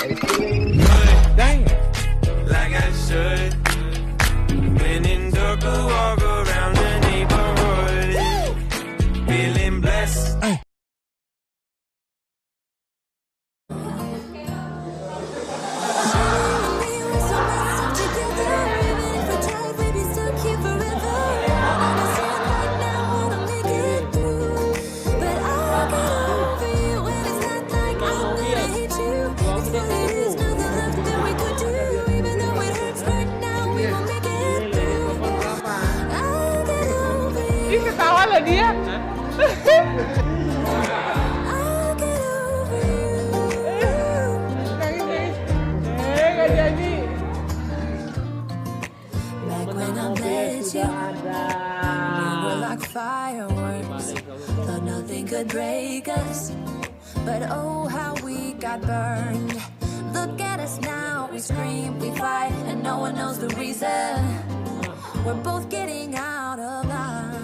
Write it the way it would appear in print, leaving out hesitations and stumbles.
Dang. Like I should. When in dark, I walk around the neighborhood. Feeling blessed. Ih, ketawa loh dia. Nggak jadi. Back when I met you, we were like fireworks. Thought nothing could break us, but oh how we got burned. Look at us now, we scream, we fight, and no one knows the reason. We're both getting out of line.